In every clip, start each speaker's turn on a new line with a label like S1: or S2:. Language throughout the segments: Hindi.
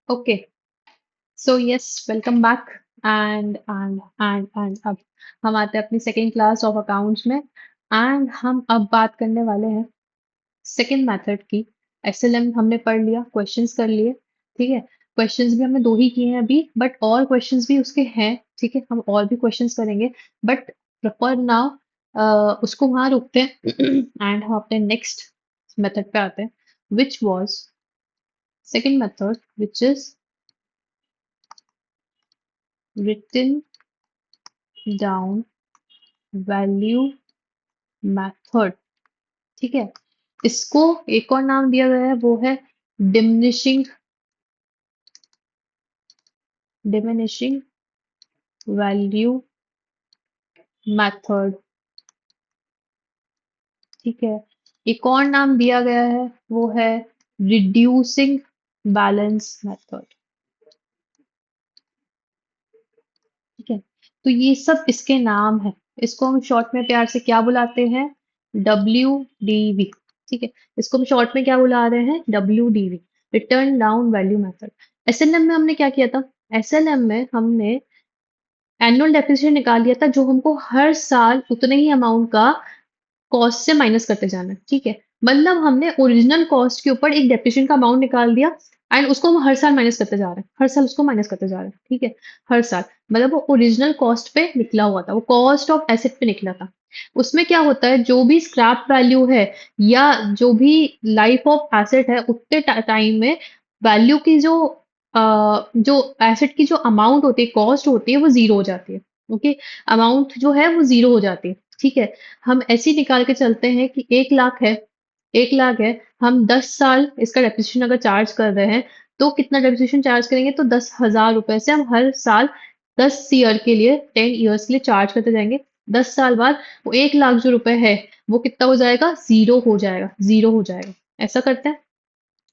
S1: Okay, so yes, welcome back. And अब हम आते हैं अपनी सेकेंड क्लास ऑफ अकाउंट्स में। एंड हम अब बात करने वाले हैं सेकेंड मेथड की। एसएलएम हमने पढ़ लिया, क्वेश्चंस कर लिए, ठीक है। क्वेश्चंस भी हमने दो ही किए हैं अभी, बट और क्वेश्चंस भी उसके हैं, ठीक है। हम और भी क्वेश्चंस करेंगे, बट फॉर नाउ उसको वहां रोकते हैं एंड हम अपने नेक्स्ट मेथड पे आते हैं, which was second method, which is written down value method, ठीक है। इसको एक और नाम दिया गया है, वो है डिमिनिशिंग डिमिनिशिंग वैल्यू मेथड, ठीक है। एक और नाम दिया गया है, वो है रिड्यूसिंग बैलेंस मेथड, ठीक है। तो ये सब इसके नाम है। इसको हम शॉर्ट में प्यार से क्या बुलाते हैं? WDV, ठीक है। इसको हम शॉर्ट में क्या बुला रहे हैं? WDV, return down value method. SLM में हमने क्या किया था? एसएलएम में हमने एनुअल डेप्रिसिएशन निकाल लिया था, जो हमको हर साल उतने ही अमाउंट का कॉस्ट से माइनस करते जाना है, ठीक है। मतलब हमने ओरिजिनल कॉस्ट के ऊपर एक डेप्रिसिएशन का अमाउंट निकाल दिया एंड उसको हम हर साल माइनस करते जा रहे हैं, हर साल उसको माइनस करते जा रहे हैं, ठीक है। हर साल मतलब वो ओरिजिनल कॉस्ट पे निकला हुआ था, वो कॉस्ट ऑफ एसेट पे निकला था। उसमें क्या होता है, जो भी स्क्रैप वैल्यू है या जो भी लाइफ ऑफ एसेट है, उतने टाइम में वैल्यू की जो एसेट की जो अमाउंट होती है, कॉस्ट होती है, वो जीरो हो जाती है। ओके, अमाउंट जो है वो जीरो हो जाती है, ठीक है। हम ऐसे ही निकाल के चलते हैं कि 1 लाख है, 1 लाख है, हम 10 साल इसका डेप्रिसिएशन अगर चार्ज कर रहे हैं, तो कितना डेप्रिसिएशन चार्ज करेंगे? तो 10,000 रुपए से हम हर साल 10 ईयर के लिए, 10 ईयर्स के लिए चार्ज करते जाएंगे। 10 साल बाद वो 1 लाख जो रुपए है, वो कितना हो जाएगा? जीरो हो जाएगा, जीरो हो जाएगा। ऐसा करते हैं।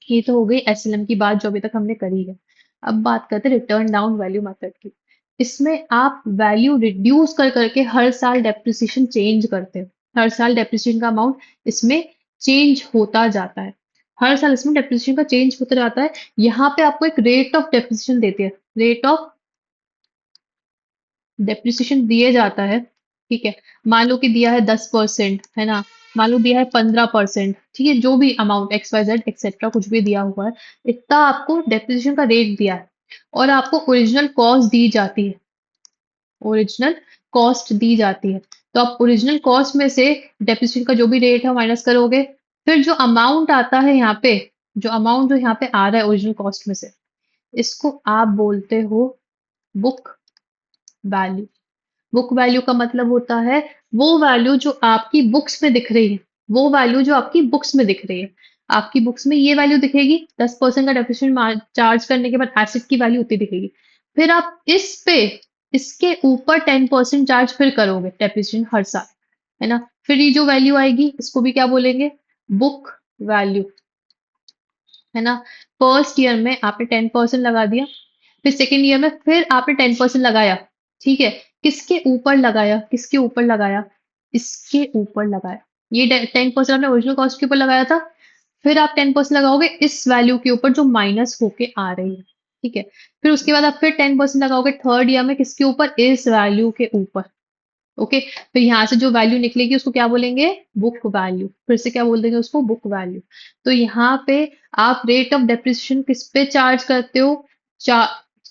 S1: ये तो हो गई एसएलएम की बात, जो अभी तक हमने करी है। अब बात करते हैं रिटर्न डाउन वैल्यू मेथड की। इसमें आप वैल्यू रिड्यूस कर करके हर साल डेप्रिसिएशन चेंज करते हैं। हर साल डेप्रिसिएशन का अमाउंट इसमें चेंज होता जाता है। हर साल इसमें डेप्रिसिएशन का चेंज होता जाता है। यहाँ पे आपको एक रेट ऑफ डेप्रिसिएशन देते हैं, रेट ऑफ डेप्रिसिएशन दिए जाता है, ठीक है। मान लो कि दिया है 10%, है ना। मान लो दिया है 15%, ठीक है। जो भी अमाउंट XYZ एक्सेट्रा कुछ भी दिया हुआ है, इतना आपको डेप्रिसिएशन का रेट दिया है और आपको ओरिजिनल कॉस्ट दी जाती है, ओरिजिनल कॉस्ट दी जाती है। तो आप ओरिजिनल कॉस्ट में से डेप्रिसिएशन का जो भी रेट है माइनस करोगे, फिर जो अमाउंट आता है यहाँ पे, जो अमाउंट जो यहाँ पे आ रहा है ओरिजिनल कॉस्ट में से, इसको आप बोलते हो बुक वैल्यू। बुक वैल्यू का मतलब होता है वो वैल्यू जो आपकी बुक्स में दिख रही है, वो वैल्यू जो आपकी बुक्स में दिख रही है। आपकी बुक्स में ये वैल्यू दिखेगी, 10% का डेप्रिसिएशन चार्ज करने के बाद एसेट की वैल्यू उतनी दिखेगी। फिर आप इस पे, इसके ऊपर 10% चार्ज फिर करोगे डेप्रिसिएशन हर साल, है ना। फिर ये जो वैल्यू आएगी, इसको भी क्या बोलेंगे? बुक वैल्यू, है ना। फर्स्ट ईयर में आपने 10% लगा दिया, फिर सेकेंड ईयर में फिर आपने 10% लगाया, ठीक है। किसके ऊपर लगाया? किसके ऊपर लगाया? इसके ऊपर लगाया। ये 10% आपने ओरिजिनल कॉस्ट के ऊपर लगाया था, फिर आप 10% लगाओगे इस वैल्यू के ऊपर जो माइनस होके आ रही है, ठीक है। फिर उसके बाद आप फिर 10% लगाओगे थर्ड ईयर में, किसके ऊपर? इस वैल्यू के ऊपर। ओके, फिर यहाँ से जो वैल्यू निकलेगी उसको क्या बोलेंगे? Book value. फिर से क्या बोल देंगे उसको? Book value. तो यहाँ पे आप रेट ऑफ डेप्रिसिएशन किस पे चार्ज करते हो?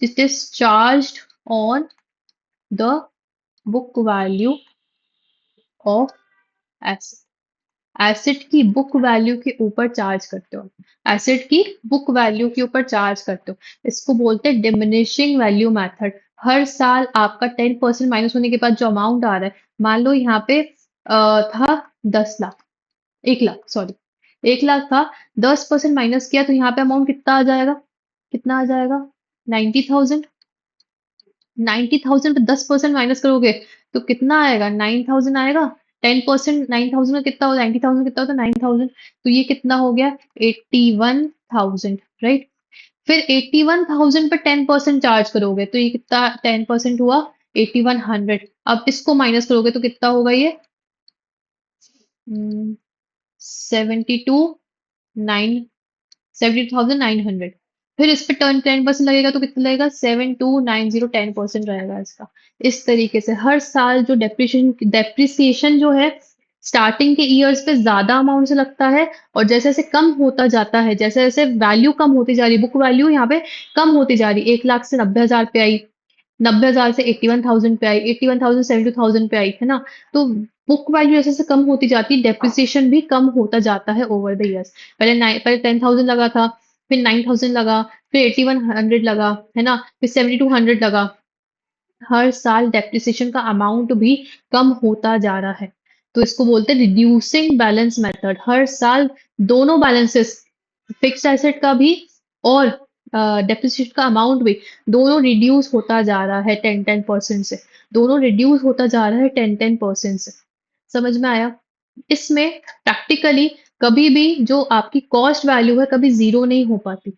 S1: It is charged on the book value of asset. Asset की बुक वैल्यू के ऊपर चार्ज करते हो, एसेट की बुक वैल्यू के ऊपर चार्ज करते हो। इसको बोलते हैं डिमिनिशिंग वैल्यू मेथड। हर साल आपका 10% माइनस होने के बाद जो अमाउंट आ रहा है, मान लो यहाँ पे था 10 लाख, 1 लाख, सॉरी, 1 लाख था। 10% माइनस किया तो यहाँ पे अमाउंट कितना आ जाएगा? कितना आ जाएगा? 90,000। 90,000 पे 10% माइनस करोगे तो कितना आएगा? 9,000 आएगा। 10% 9,000 का कितना हो? 90,000 कितना होता है? 9,000। तो ये कितना हो गया? 81,000, राइट। फिर 81,000 पे 10% चार्ज करोगे तो ये कितना 10% हुआ? 8,100। अब इसको माइनस करोगे तो कितना होगा ये? 72 9 70,900। फिर इस पे 10% लगेगा तो कितना लगेगा, 7290, 10% रहेगा इसका। इस तरीके से हर साल जो डेप्रिसिएशन जो है स्टार्टिंग के ईयर्स पे ज्यादा अमाउंट से लगता है, और जैसे जैसे कम होता जाता है, जैसे जैसे वैल्यू कम होती जा रही है, बुक वैल्यू यहाँ पे कम होती जा रही है, 1 लाख से 90 हजार पे आई, 90 हजार से 81,000 पे आई, 81,000 72,000 पे आई, है ना। तो बुक वैल्यू जैसे जैसे कम होती जाती है, डेप्रिसिएशन भी कम होता जाता है ओवर द ईयर्स। पहले 10,000 लगा था, फिर 9,000 लगा, फिर 8100 लगा, है ना, फिर 7200 लगा। हर साल डेप्रिसिएशन का अमाउंट भी कम होता जा रहा है। तो इसको बोलते हैं रिड्यूसिंग बैलेंस मेथड। हर साल दोनों बैलेंसेस, फिक्स्ड एसेट का भी और डेप्रिसिएशन का अमाउंट भी, दोनों रिड्यूस होता जा रहा है 10-10% से। दोनों रिड्यूस होता जा रहा है 10-10% से। समझ में आया? इसमें प्रैक्टिकली कभी भी जो आपकी कॉस्ट वैल्यू है कभी जीरो नहीं हो पाती।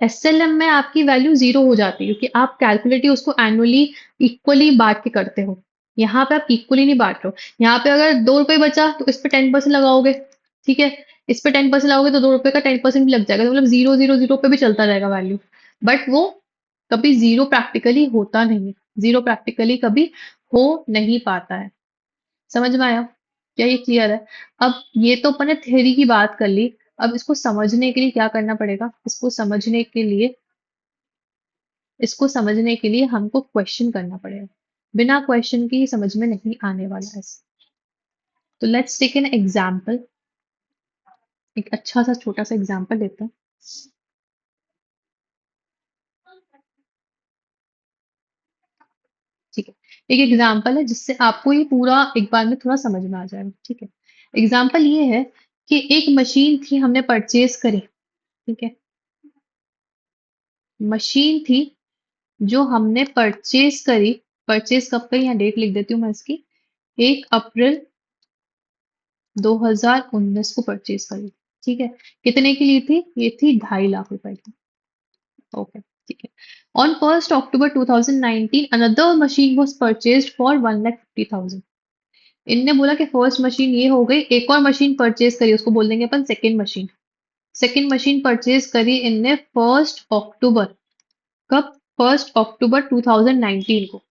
S1: एसएलएम में आपकी वैल्यू जीरो हो जाती है, क्योंकि आप कैलकुलेट उसको एनुअली इक्वली बांट के करते हो। यहाँ पे आप इक्वली नहीं बांट रहे हो। यहाँ पे अगर 2 रुपए बचा तो इस पे 10% लगाओगे, ठीक है। इस पे 10% लगाओगे तो 2 रुपए का 10% भी लग जाएगा, तो मतलब 0 0 0 पे भी चलता रहेगा वैल्यू। बट वो कभी जीरो प्रैक्टिकली होता नहीं है। जीरो प्रैक्टिकली कभी हो नहीं पाता है। समझ में आया? क्या ये क्लियर है? अब ये तो अपन ने थ्योरी की बात कर ली। अब इसको समझने के लिए क्या करना पड़ेगा? इसको समझने के लिए हमको क्वेश्चन करना पड़ेगा। बिना क्वेश्चन के ये समझ में नहीं आने वाला है। तो लेट्स टेक एन एग्जाम्पल। एक अच्छा सा छोटा सा एग्जाम्पल लेते हैं। ठीक है, एक एग्जाम्पल है जिससे आपको ये पूरा एक बार में थोड़ा समझ में आ जाएगा। ठीक है, एग्जाम्पल ये है कि एक मशीन थी, हमने परचेज करी। ठीक है, मशीन थी जो हमने परचेज करी। परचेज कब करी, यहाँ डेट लिख देती हूँ मैं इसकी। 1 अप्रैल 2019 को परचेज करी। ठीक है, कितने की ली थी? ये थी 2.5 लाख रुपए की। ओके, ठीक है। On 1 October 2019 another machine was purchase for 1,50,000। इनने बोला कि फर्स्ट मशीन ये हो गई, एक और मशीन परचेज करी, उसको बोल देंगे अपन second machine. Second machine purchase करी इनने 1 अक्टूबर। कब? 1 अक्टूबर 2019 को।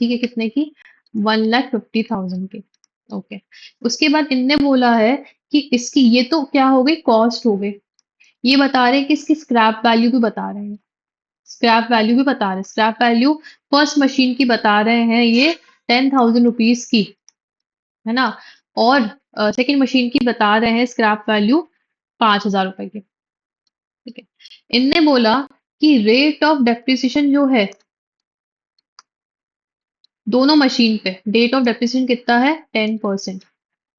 S1: ठीक है, कितने की? 1,50,000 की। ओके, उसके बाद इनने बोला है कि इसकी, ये तो क्या हो गई, कॉस्ट हो गई। ये बता रहे हैं कि इसकी स्क्रैप वैल्यू भी बता रहे हैं। स्क्रैप वैल्यू भी बता रहे हैं। स्क्रैप वैल्यू फर्स्ट मशीन की बता रहे हैं ये 10,000 रुपीज की, है ना। और सेकेंड मशीन की बता रहे हैं स्क्रैप वैल्यू 5,000 रुपए की। ठीक है, इनने बोला कि रेट ऑफ डेप्रिसिएशन जो है दोनों मशीन पे, डेट ऑफ डेप्रिसिएशन कितना है, 10%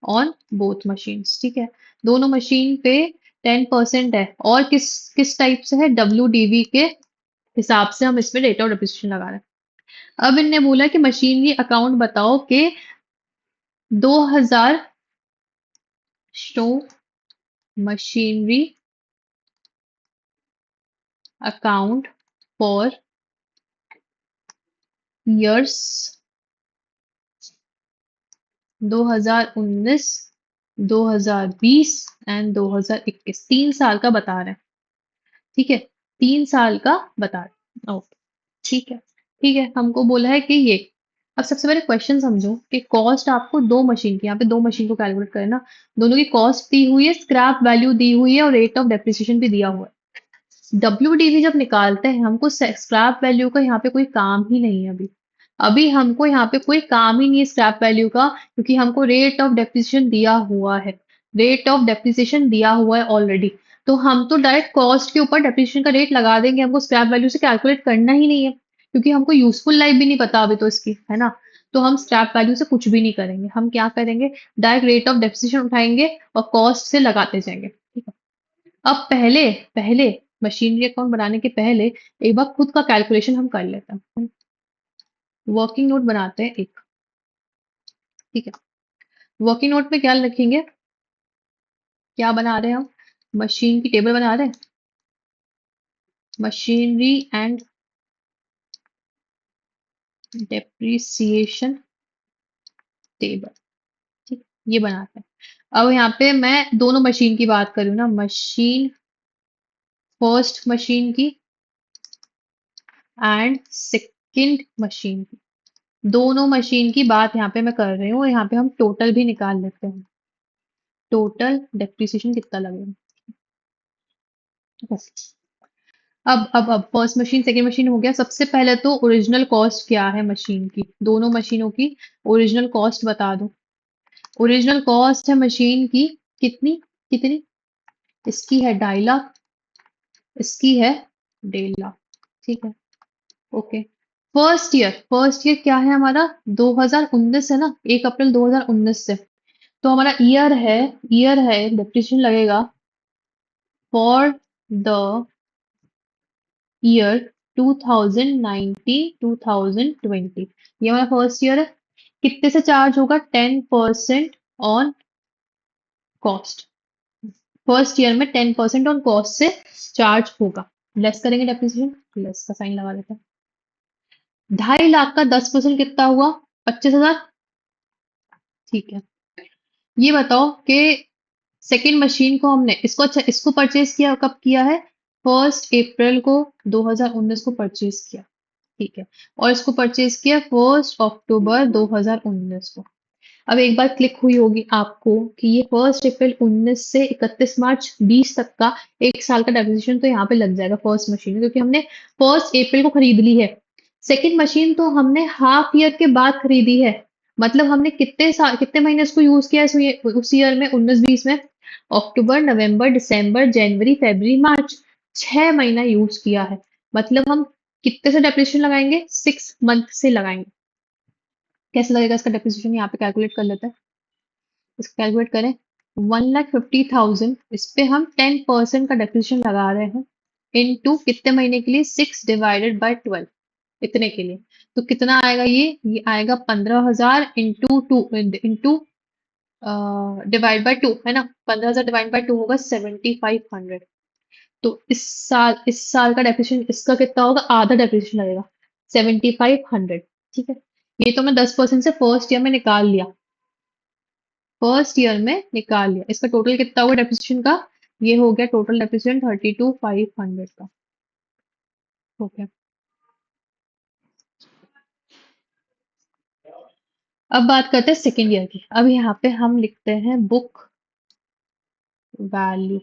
S1: ऑन बोथ मशीन्स। ठीक है, दोनों मशीन पे 10% है, और किस किस टाइप से है, WDV के हिसाब से हम इसमें रेट ऑफ डेप्रिसिएशन लगा रहे हैं। अब इनने बोला कि मशीनरी अकाउंट बताओ कि 2000 show machinery account for years 2019, 2020 and 2021। 3 साल का बता रहे हैं। ठीक है, 3 साल का बता रहे हैं। ओके, ठीक है। ठीक है, हमको बोला है कि ये, अब सबसे पहले क्वेश्चन समझो कि कॉस्ट आपको दो मशीन की, यहाँ पे दो मशीन को कैलकुलेट करना। दोनों की कॉस्ट दी हुई है, स्क्रैप वैल्यू दी हुई है, और रेट ऑफ डेप्रिसिएशन भी दिया हुआ है। WDV जब निकालते हैं, हमको स्क्रैप वैल्यू का यहाँ पे कोई काम ही नहीं है अभी। अभी हमको यहाँ पे कोई काम ही नहीं है स्क्रैप वैल्यू का, क्योंकि हमको रेट ऑफ डेप्रिसिएशन दिया हुआ है। रेट ऑफ डेप्रिसिएशन दिया हुआ है ऑलरेडी। तो हम तो डायरेक्ट कॉस्ट के ऊपर डेप्रिसिएशन का रेट लगा देंगे, हमको स्क्रैप वैल्यू से कैलकुलेट करना ही नहीं है, क्योंकि हमको यूजफुल लाइफ भी नहीं पता अभी तो इसकी, है ना। तो हम स्क्रैप वैल्यू से कुछ भी नहीं करेंगे। हम क्या करेंगे, डायरेक्ट रेट ऑफ डेप्रिसिएशन उठाएंगे और कॉस्ट से लगाते जाएंगे। ठीक है, अब पहले पहले मशीनरी अकाउंट बनाने के पहले एक बार खुद का कैलकुलेशन हम कर लेते हैं। वर्किंग नोट बनाते हैं एक। ठीक है, वर्किंग नोट में क्या लिखेंगे, क्या बना रहे हैं हम, मशीन की टेबल बना रहे हैं, मशीनरी एंड डेप्रिसिएशन टेबल। ठीक, ये बनाते हैं। अब यहाँ पे मैं दोनों मशीन की बात करूँ ना, मशीन फर्स्ट मशीन की एंड सेकंड मशीन की, दोनों मशीन की बात यहाँ पे मैं कर रही हूँ। यहाँ पे हम टोटल भी निकाल लेते हैं, टोटल डेप्रिसिएशन कितना लगेगा। अब फर्स्ट मशीन सेकंड मशीन हो गया। सबसे पहले तो ओरिजिनल कॉस्ट क्या है मशीन की, दोनों मशीनों की ओरिजिनल कॉस्ट बता दो। ओरिजिनल कॉस्ट है मशीन की कितनी कितनी, इसकी है 2.5 लाख, इसकी है 1.5 लाख। ठीक है, ओके। फर्स्ट ईयर क्या है हमारा, 2019 है ना, 1 अप्रैल 2019 से। तो हमारा ईयर है डेप्रिसिएशन लगेगा फॉर द ईयर 2019 2020। ये हमारा फर्स्ट ईयर है। कितने से चार्ज होगा, 10% ऑन कॉस्ट। फर्स्ट ईयर में 10% ऑन कॉस्ट से चार्ज होगा। लेस करेंगे डेप्रिसिएशन, लेस का साइन लगा देते हैं। 2.5 लाख का 10% कितना हुआ, 25,000। ठीक है, ये बताओ कि सेकेंड मशीन को हमने इसको, अच्छा इसको परचेज किया कब किया है, 1 अप्रैल को 2019 को परचेज किया। ठीक है, और इसको परचेज किया 1 अक्टूबर 2019 को। अब एक बार क्लिक हुई होगी आपको कि ये 1 अप्रैल 19 से 31 मार्च 20 तक का 1 साल का डेप्रिसिएशन तो यहाँ पे लग जाएगा फर्स्ट मशीन में, क्योंकि हमने 1 अप्रैल को खरीद ली है। सेकेंड मशीन तो हमने हाफ ईयर के बाद खरीदी है, मतलब हमने कितने महीने इसको यूज किया है उस ईयर में 19-20 में, अक्टूबर नवंबर दिसंबर जनवरी फरवरी मार्च, 6 महीना यूज किया है। मतलब हम कितने से डेप्रिसिएशन लगाएंगे, 6 मंथ से लगाएंगे। कैसे लगेगा इसका डेप्रिसिएशन, यहाँ पे कैलकुलेट कर लेते हैं। इसको कैलकुलेट करें, 1,50,000, इस पे हम 10% का डेप्रिसिएशन लगा रहे हैं, इनटू कितने महीने के लिए, 6 डिवाइडेड बाय 12, इतने के लिए। तो कितना आएगा ये आएगा 15,000 इंटू डिवाइड बाय 2 है ना, 15,000 डिवाइड बाय 2 होगा 7,500। तो इस साल का डेप्रिसिएशन इसका कितना होगा, आधा डेप्रिसिएशन लगेगा, 7,500। ठीक है, ये तो मैं 10% से फर्स्ट ईयर में निकाल लिया, फर्स्ट ईयर में निकाल लिया। इसका टोटल कितना हुआ डेप्रिसिएशन का, ये हो गया टोटल डेप्रिसिएशन 32,500 का। ओके, अब बात करते हैं सेकेंड ईयर की। अब यहाँ पे हम लिखते हैं बुक वैल्यू,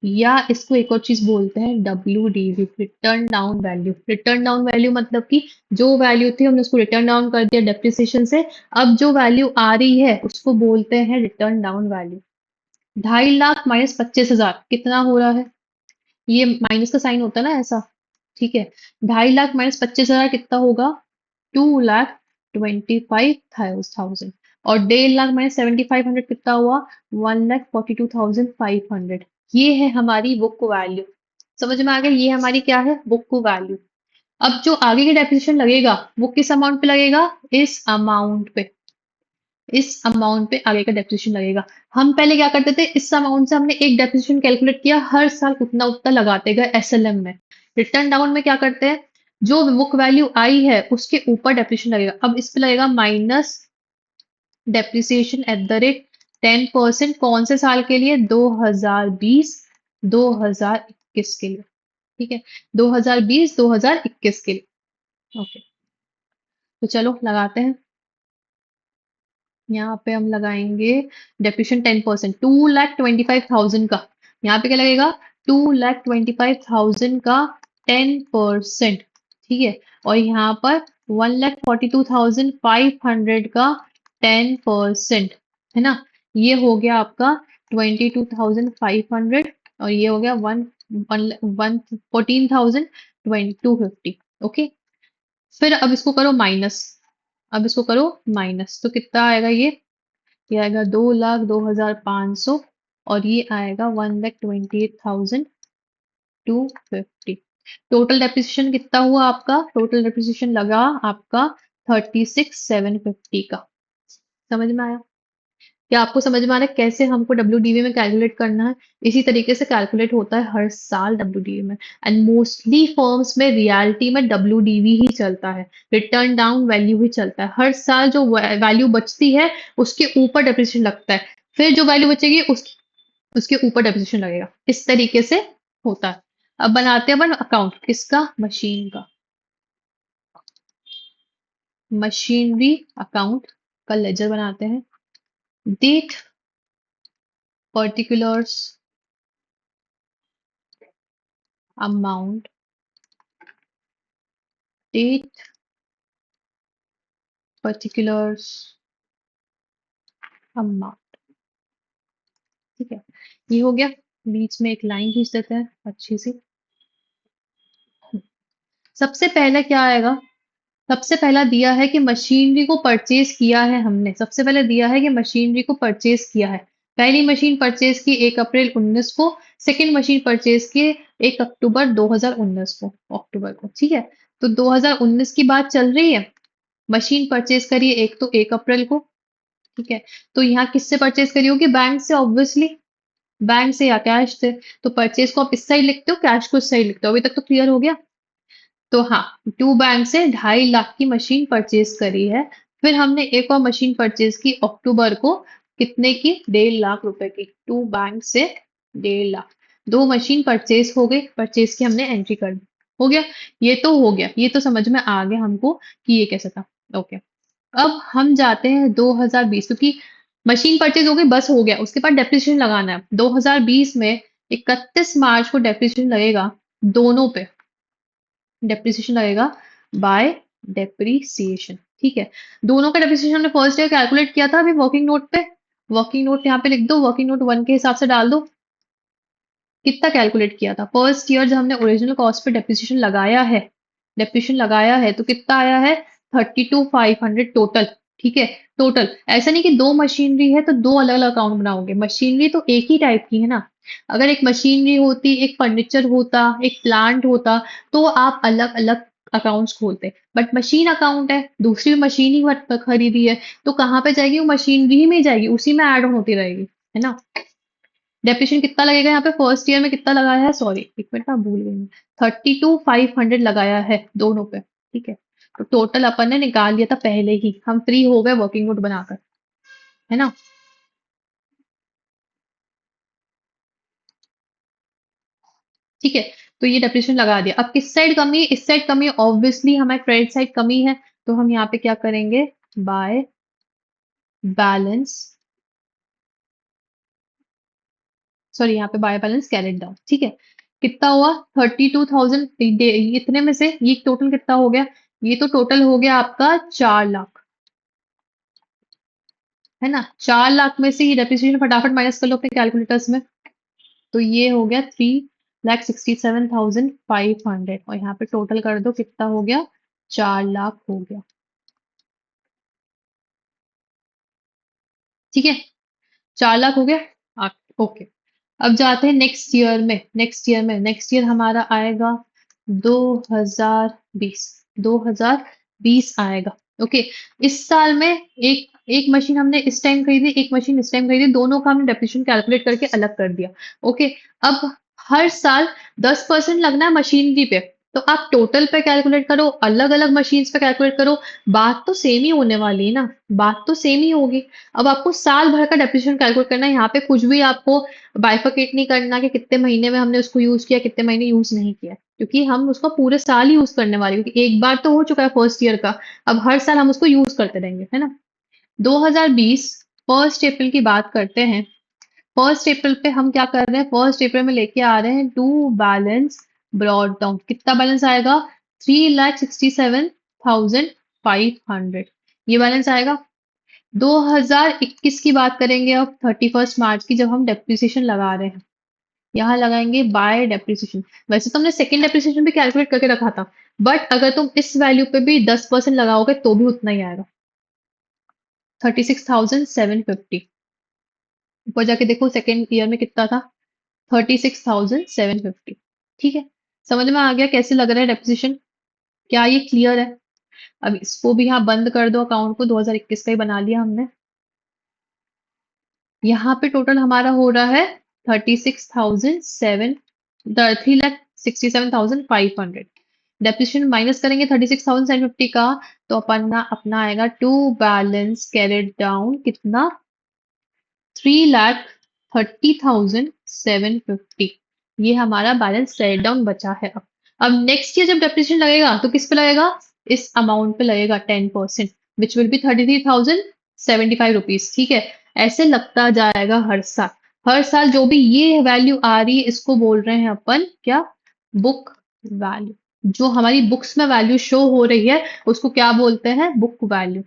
S1: या इसको एक और चीज बोलते हैं WDV, return down value. Return down value मतलब कि जो वैल्यू थी हमने उसको रिटर्न डाउन कर दिया डेप्रिसिएशन से, अब जो वैल्यू आ रही है उसको बोलते हैं return down value. 2.5 lakh minus 25,000 कितना हो रहा है, ये माइनस का साइन होता है ना ऐसा। ठीक है, 2.5 लाख माइनस 25,000 कितना होगा, 2,25,000। और 1.5 लाख माइनस 7,500 कितना हुआ, 1,42,500। ये है हमारी बुक वैल्यू। समझ में आ गया, ये हमारी क्या है, बुक वैल्यू। अब जो आगे की डेप्रिसिएशन लगेगा वो किस अमाउंट पे लगेगा, इस अमाउंट पे आगे का डेप्रिसिएशन लगेगा। हम पहले क्या करते थे, इस अमाउंट से हमने एक डेप्रिसिएशन कैलकुलेट किया, हर साल उतना उतना लगाते गए SLM में। रिटर्न डाउन में क्या करते हैं, जो बुक वैल्यू आई है उसके ऊपर डेप्रिसिएशन लगेगा। अब इस पे लगेगा minus depreciation at the rate 10%, कौन से साल के लिए, 2020 2021 के लिए। ठीक है, 2020 2021 के लिए। ओके, तो चलो लगाते हैं। यहाँ पे हम लगाएंगे डेप्रिसिएशन 10%, 2,25,000 का। यहाँ पे क्या लगेगा, 2,25,000 का 10%। ठीक है, और यहाँ पर 1,42,500 का 10%, है ना। ये हो गया आपका 22,500, और ये हो गया 14,250। ओके, फिर अब इसको करो माइनस, तो कितना आएगा ये आएगा 2,02,500, और ये आएगा 1,28,250। टोटल डेप्रिसिएशन कितना हुआ आपका, टोटल डेप्रिसिएशन लगा आपका 36,750 का। समझ में आया, क्या आपको समझ में आ रहा है कैसे हमको WDV में कैलकुलेट करना है। इसी तरीके से कैलकुलेट होता है हर साल WDV में, एंड मोस्टली फर्म्स में रियलिटी में WDV ही चलता है, रिटर्न डाउन वैल्यू ही चलता है। हर साल जो वैल्यू बचती है उसके ऊपर डेप्रिसिएशन लगता है, फिर जो वैल्यू बचेगी उसके ऊपर डेप्रिसिएशन लगेगा। इस तरीके से होता है। अब बनाते हैं अपन अकाउंट किसका, मशीन का, मशीनरी अकाउंट का लेजर बनाते हैं। Date, particulars, amount, date, particulars, amount. ठीक है, ये हो गया। बीच में एक लाइन खींच देते हैं अच्छी सी। सबसे पहले क्या आएगा, सबसे पहला दिया है कि मशीनरी को परचेज किया है हमने, सबसे पहले दिया है कि मशीनरी को परचेज किया है। पहली मशीन परचेज की 1 अप्रैल 19 को, सेकंड मशीन परचेज की 1 अक्टूबर 2019 को, अक्टूबर को। ठीक है, तो 2019 की बात चल रही है। मशीन परचेज करिए एक तो 1 अप्रैल को। ठीक है, तो यहाँ किससे परचेज करी होगी, बैंक से ऑब्वियसली, बैंक से या कैश से। तो परचेज को आप इस साइड लिखते हो, कैश को इस साइड लिखते हो। अभी तक तो क्लियर हो गया। तो हाँ, टू बैंक से 2.5 लाख की मशीन परचेज करी है। फिर हमने एक और मशीन परचेज की अक्टूबर को, कितने की, 1.5 लाख रुपए की। टू बैंक से 1.5 लाख, दो मशीन परचेज हो गई, परचेज की हमने एंट्री कर दी। हो गया, ये तो हो गया, ये तो समझ में आ गया हमको कि ये कैसा था। ओके, अब हम जाते हैं 2020, क्योंकि मशीन परचेज हो गई, बस हो गया, उसके बाद डेप्रिसिएशन लगाना है 2020 में। 31 मार्च को डेप्रिसिएशन लगेगा दोनों पे, डेप्रिसिएशन लगेगा बाय डेप्रिसिएशन। ठीक है, दोनों का डेप्रिसिएशन हमने फर्स्ट ईयर कैलकुलेट किया था अभी वर्किंग नोट पे। वर्किंग नोट यहाँ पे लिख दो, वर्किंग नोट 1 के हिसाब से डाल दो। कितना कैलकुलेट किया था फर्स्ट ईयर, जब हमने ओरिजिनल कॉस्ट पे डेप्रिसिएशन लगाया है, डेप्रिसिएशन लगाया है, तो कितना आया है, 32,500 टोटल। ठीक है, टोटल। ऐसा नहीं कि दो मशीनरी है तो दो अलग अलग अकाउंट बनाओगे, मशीनरी तो एक ही टाइप की है ना। अगर एक मशीनरी होती, एक फर्नीचर होता, एक प्लांट होता, तो आप अलग अलग अकाउंट्स खोलते। बट मशीन अकाउंट है, दूसरी मशीन ही खरीदी है, तो कहाँ पे जाएगी, वो मशीनरी ही में ही जाएगी, उसी में ऐड ऑन होती रहेगी, है ना। डेप्रिसिएशन कितना लगेगा यहाँ पे, फर्स्ट ईयर में कितना लगाया है, सॉरी एक मिनट ना भूल गई, 32,500 लगाया है दोनों पे। ठीक है, तो टोटल अपन ने निकाल लिया था पहले ही, हम फ्री हो गए वर्किंग नोट बनाकर, है ना। ठीक है, तो ये डेप्रिसिएशन लगा दिया। अब किस साइड कमी है, इस साइड कमी है, ऑब्वियसली हमारे क्रेडिट साइड कमी है। तो हम यहाँ पे क्या करेंगे, बाय बैलेंस, सॉरी यहाँ पे बाय बैलेंस कैरेट डाउन। ठीक है, कितना हुआ, 32,000, इतने में से ये टोटल कितना हो गया, ये तो टोटल हो गया आपका 4 लाख, है ना। 4 लाख में से ये डेप्रिसिएशन फटाफट माइनस कर लो अपने कैलकुलेटर्स में। तो ये हो गया 3,67,500, और यहाँ पे टोटल कर दो, कितना हो गया, 4 लाख हो गया। ठीक है, 4 लाख हो गया। ओके, अब जाते हैं नेक्स्ट ईयर में, नेक्स्ट ईयर हमारा आएगा 2020, 2020 आएगा। ओके, इस साल में एक एक मशीन हमने इस टाइम खरीदी, एक मशीन इस टाइम खरीदी, दोनों का हमने डेप्रिसिएशन कैलकुलेट करके अलग कर दिया। ओके, अब हर साल 10% लगना है मशीनरी पे, तो आप टोटल पे कैलकुलेट करो, अलग अलग मशीन्स पे कैलकुलेट करो, बात तो सेम ही होने वाली है ना, बात तो सेम ही होगी। अब आपको साल भर का डेप्रिसिएशन कैलकुलेट करना है, यहाँ पे कुछ भी आपको बाइफरकेट नहीं करना कि कितने महीने में हमने उसको यूज किया, कितने महीने यूज नहीं किया, क्योंकि हम उसको पूरे साल ही यूज करने वाले हैं, क्योंकि एक बार तो हो चुका है फर्स्ट ईयर का, अब हर साल हम उसको यूज करते रहेंगे, है ना। 2020 फर्स्ट अप्रैल की बात करते हैं। फर्स्ट अप्रैल पे हम क्या कर रहे हैं, फर्स्ट अप्रैल में लेके आ रहे हैं टू बैलेंस ब्रॉड डाउन। कितना बैलेंस आएगा, 3,67,500, ये बैलेंस आएगा। 2021 की बात करेंगे अब, 31 मार्च की, जब हम डेप्रिसिएशन लगा रहे हैं, यहाँ लगाएंगे बाय डेप्रिसिएशन। वैसे तो हमने सेकंड डेप्रिसिएशन भी कैलकुलेट करके रखा था, बट अगर तुम इस वैल्यू पे भी 10% लगाओगे तो भी उतना ही आएगा, 36,750। ऊपर जाके देखो सेकंड ईयर में कितना था, 36,750। ठीक है, समझ में आ गया कैसे लग रहा है डेप्रिसिएशन, क्या ये क्लियर है। अब इसको भी यहाँ बंद कर दो, अकाउंट को 2021 का ही बना लिया हमने। यहाँ पे टोटल हमारा हो रहा है 3,67,500। डेप्रिसिएशन माइनस करेंगे 36,750 का, तो अपना अपना आएगा टू बैलेंस कैरेट डाउन, कितना, 3,30,750। ये हमारा बैलेंस क्रेडिट डाउन बचा है। अब नेक्स्ट ईयर जब डेप्रिसिएशन लगेगा तो किस पे लगेगा? इस अमाउंट पे लगेगा 10%, विच विल बी 33,075 रुपीज। ठीक है, ऐसे लगता जाएगा हर साल। हर साल जो भी ये वैल्यू आ रही है इसको बोल रहे हैं अपन क्या? Book value. जो हमारी बुक्स में वैल्यू शो हो रही है उसको क्या बोलते हैं? Book value.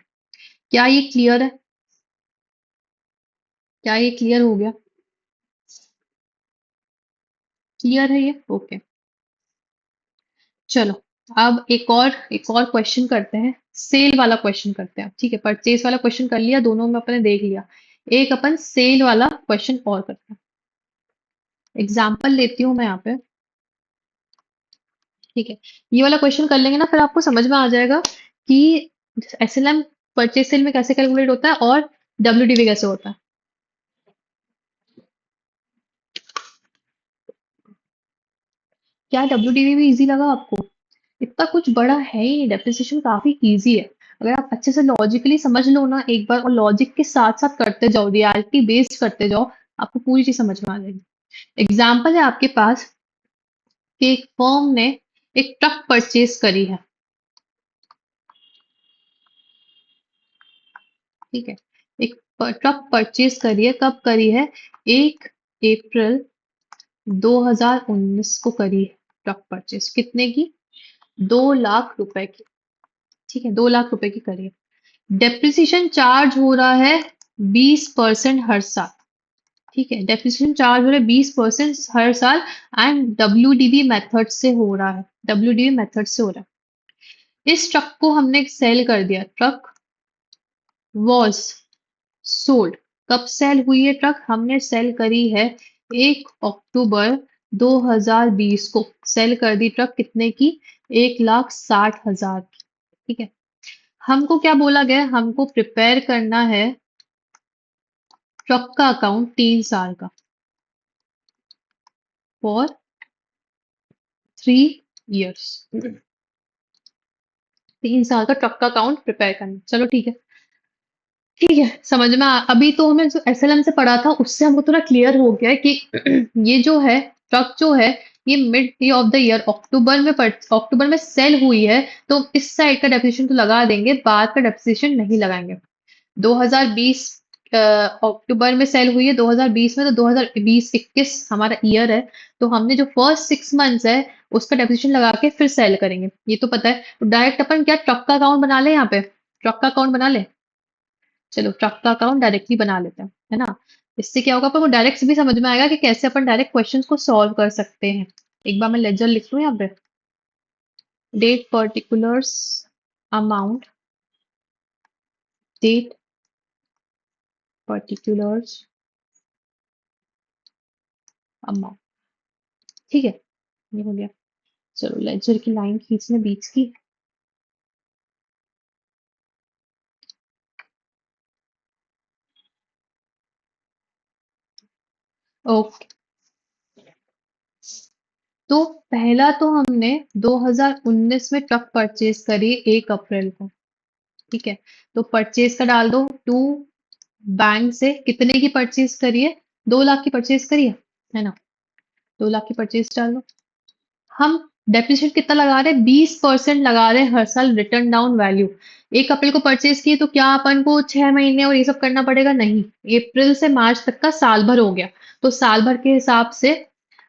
S1: क्या ये क्लियर है? क्या ये क्लियर हो गया? क्लियर है ये? ओके। चलो, अब एक और क्वेश्चन करते हैं। सेल वाला क्वेश्चन करते हैं। ठीक है, परचेज वाला क्वेश्चन कर लिया, दोनों में अपने देख लिया। एक अपन सेल वाला क्वेश्चन और करते हैं। एग्जाम्पल लेती हूँ मैं यहाँ पे। ठीक है, ये वाला क्वेश्चन कर लेंगे ना, फिर आपको समझ में आ जाएगा कि एसएलएम परचेज सेल में कैसे कैलकुलेट होता है और डब्ल्यूडीवी कैसे होता है। क्या डब्ल्यूडीवी भी इजी लगा आपको? इतना कुछ बड़ा है ही नहीं, डेप्रिसिएशन काफी इजी है। अगर आप अच्छे से लॉजिकली समझ लो ना एक बार, और लॉजिक के साथ साथ करते जाओ, रियलिटी बेस्ड करते जाओ, आपको पूरी चीज समझ में आ जाएगी। एग्जाम्पल है आपके पास कि एक फर्म ने एक ट्रक परचेज करी है। ठीक है, एक ट्रक परचेज करी है। कब करी है? 1 अप्रैल 2019 को करी है ट्रक परचेज। कितने की? 2 लाख रुपए की। ठीक है, 2 लाख रुपए की करी है। डेप्रिसिएशन चार्ज हो रहा है 20% हर साल। ठीक है, डेप्रिसिएशन चार्ज हो रहा है 20% हर साल, एंड डब्ल्यूडीवी मेथड से हो रहा है। डब्ल्यूडीवी मेथड से हो रहा है। इस ट्रक को हमने सेल कर दिया। Truck was sold. कब सेल हुई है ट्रक? हमने सेल करी है 1 अक्टूबर 2020 को। सेल कर दी ट्रक कितने की? 1,60,000 की। ठीक है, हमको क्या बोला गया? हमको प्रिपेयर करना है ट्रक का अकाउंट 3 साल का, फॉर 3 इयर्स। 3 साल का ट्रक का अकाउंट प्रिपेयर करना। चलो ठीक है। ठीक है, समझ में अभी तो हमें जो एसएलएम से पढ़ा था उससे हमको थोड़ा क्लियर हो गया है कि ये जो है ट्रक जो है, ये मिड ऑफ द ईयर अक्टूबर में सेल हुई है, तो इस साइड का डेप्रिसिएशन तो लगा देंगे, बाद का डेप्रिसिएशन नहीं लगाएंगे। 2020 अक्टूबर में सेल हुई है 2020 में, तो 2020-21 हमारा ईयर है, तो हमने जो फर्स्ट 6 मंथ्स है उसका डेप्रिसिएशन लगा के फिर सेल करेंगे। ये तो पता है, तो डायरेक्ट अपन क्या ट्रक का अकाउंट बना ले? यहाँ पे ट्रक का अकाउंट बना ले। चलो, ट्रक का अकाउंट डायरेक्टली बना लेते हैं, है ना। इससे क्या होगा, अपन को डायरेक्ट भी समझ में आएगा कि कैसे अपन डायरेक्ट क्वेश्चंस को सॉल्व कर सकते हैं। एक बार मैं लेजर लिख लूं यहाँ पे। Date particulars amount, date particulars amount. ठीक है, ये हो गया। चलो, लेजर की लाइन खींचने बीच की। ओके, तो पहला तो हमने 2019 में ट्रक परचेज करी 1 अप्रैल को। ठीक है, तो परचेज का डाल दो टू बैंक से। कितने की परचेज करी है? 2 लाख की परचेज करी है ना। 2 लाख की परचेज डाल दो। हम डेप्रिसिएशन कितना लगा रहे हैं? 20% लगा रहे हैं हर साल रिटर्न डाउन वैल्यू। 1 अप्रैल को परचेज किए तो क्या अपन को 6 महीने और ये सब करना पड़ेगा? नहीं, अप्रैल से मार्च तक का साल भर हो गया। तो साल भर के हिसाब से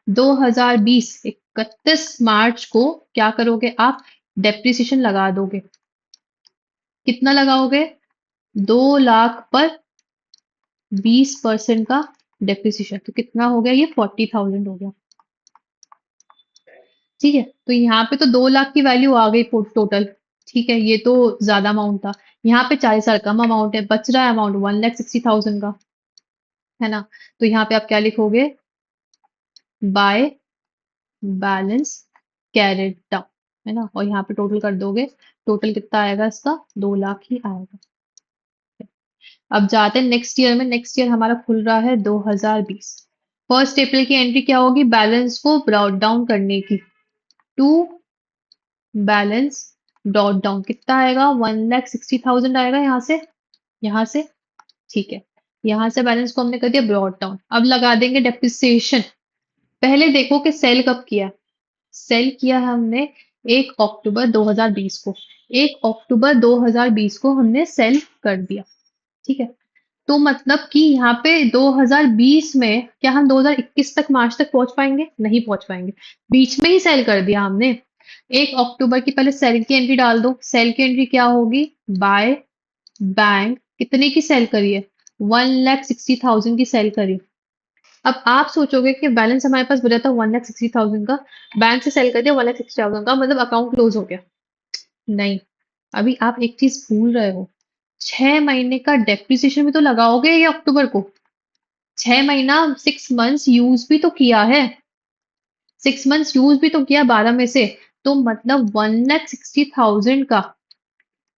S1: 2020 31 मार्च को क्या करोगे आप? डेप्रिसिएशन लगा दोगे। कितना लगाओगे? 2 लाख पर 20% का डेप्रिसिएशन, तो कितना हो गया? ये 40,000 हो गया। ठीक है, तो यहाँ पे तो 2 लाख की वैल्यू आ गई टोटल। ठीक है, ये तो ज्यादा अमाउंट था। यहाँ पे 40 साल कम अमाउंट है, बच रहा है अमाउंट 1,60,000 का, है ना। तो यहाँ पे आप क्या लिखोगे? बाय बैलेंस कैरेट डाउन, है ना। और यहाँ पे टोटल कर दोगे। टोटल कितना आएगा इसका? 2 लाख ही आएगा। अब जाते हैं नेक्स्ट ईयर में। नेक्स्ट ईयर हमारा खुल रहा है 2020। 1 अप्रैल की एंट्री क्या होगी? बैलेंस को ब्रॉट डाउन करने की। टू बैलेंस ब्रॉट डाउन कितना आएगा? 1,60,000 आएगा यहाँ से। यहाँ से। ठीक है, यहाँ से बैलेंस को हमने कर दिया ब्रॉट डाउन। अब लगा देंगे डेप्रिसिएशन। पहले देखो कि सेल कब किया। सेल किया है हमने 1 अक्टूबर 2020 को। 1 अक्टूबर 2020 को हमने सेल कर दिया। ठीक है। तो मतलब कि यहाँ पे 2020 में क्या हम 2021 तक मार्च तक पहुंच पाएंगे? नहीं पहुंच पाएंगे। बीच में ही सेल कर दिया हमने। 1 अक्टूबर की पहले सेल की एंट्री डाल दो। सेल की एंट्री क्या होगी? बाय बैंक कितने की सेल करी है? 1,60,000 की सेल करी। अब आप सोचोगे कि बैलेंस हमारे पास बचा था 1,60,000 का, बैंक से सेल कर दिया 1,60,000 का, मतलब अकाउंट क्लोज हो गया। नहीं, अभी आप एक चीज भूल रहे हो। 6 महीने का डेप्रिसिएशन भी तो लगाओगे ये अक्टूबर को। 6 महीना, 6 मंथ्स यूज भी तो किया है। 6 मंथ्स यूज भी तो किया 12 में से। तो मतलब 1,60,000 का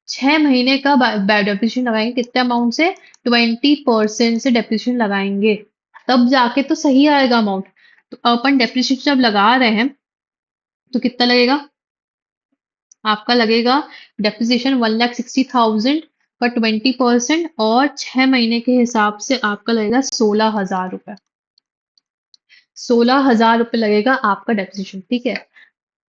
S1: 6 महीने का डेप्रिसिएशन लगाएंगे कितने अमाउंट से? 20% से डेप्रिसिएशन लगाएंगे, तब जाके तो सही आएगा अमाउंट। तो अपन डेप्रिसिएशन जब लगा रहे हैं तो कितना लगेगा? आपका लगेगा डेप्रिसिएशन 1,60,000 का 20%, और 6 महीने के हिसाब से आपका लगेगा 16,000 रुपए। 16,000 रुपए लगेगा आपका डेप्रिसिएशन। ठीक है।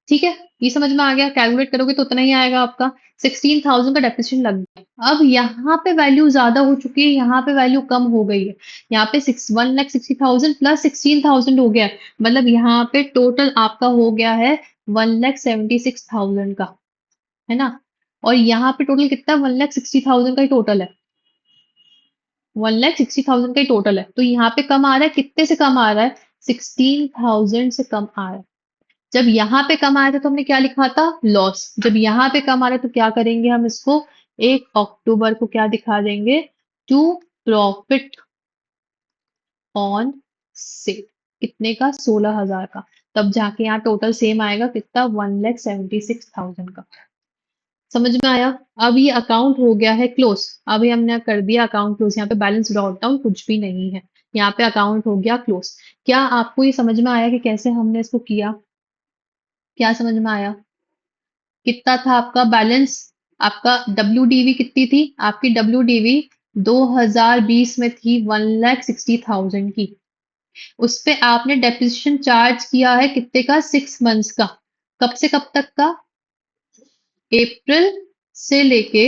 S1: ठीक है, ये समझ में आ गया। कैलकुलेट करोगे तो उतना ही आएगा आपका। 16,000 का डेप्रिसिएशन लग गया। अब यहाँ पे वैल्यू ज्यादा हो चुकी है, यहाँ पे वैल्यू कम हो गई है। यहाँ पे 1,60,000 प्लस 16,000 हो गया है। मतलब यहाँ पे टोटल आपका हो गया है 1,76,000 का, है ना। और यहाँ पे टोटल कितना? 1,60,000 का ही टोटल है। 1,60,000 का ही टोटल है। तो यहाँ पे कम आ रहा है, कितने से कम आ रहा है? 16,000 से कम आ रहा है। जब यहाँ पे कम आया था तो हमने क्या लिखा था? लॉस। जब यहाँ पे कम आ रहा है तो क्या करेंगे हम इसको? 1 अक्टूबर को क्या दिखा देंगे? To profit on sale. कितने का? 16,000 का। तब जाके यहाँ टोटल सेम आएगा, कितना? 1,76,000 का। समझ में आया? अब ये अकाउंट हो गया है क्लोज। अभी हमने कर दिया अकाउंट क्लोज। यहाँ पे बैलेंस ब्रॉट डाउन कुछ भी नहीं है। यहाँ पे अकाउंट हो गया क्लोज। क्या आपको ये समझ में आया कि कैसे हमने इसको किया? क्या समझ में आया? कितना था आपका बैलेंस? आपका WDV कितनी थी? आपकी WDV 2020 में थी 1,60,000 की। उस पे आपने डेप्रिसिएशन चार्ज किया है कितने का? 6 मंथ्स का। कब से कब तक का? अप्रैल से लेके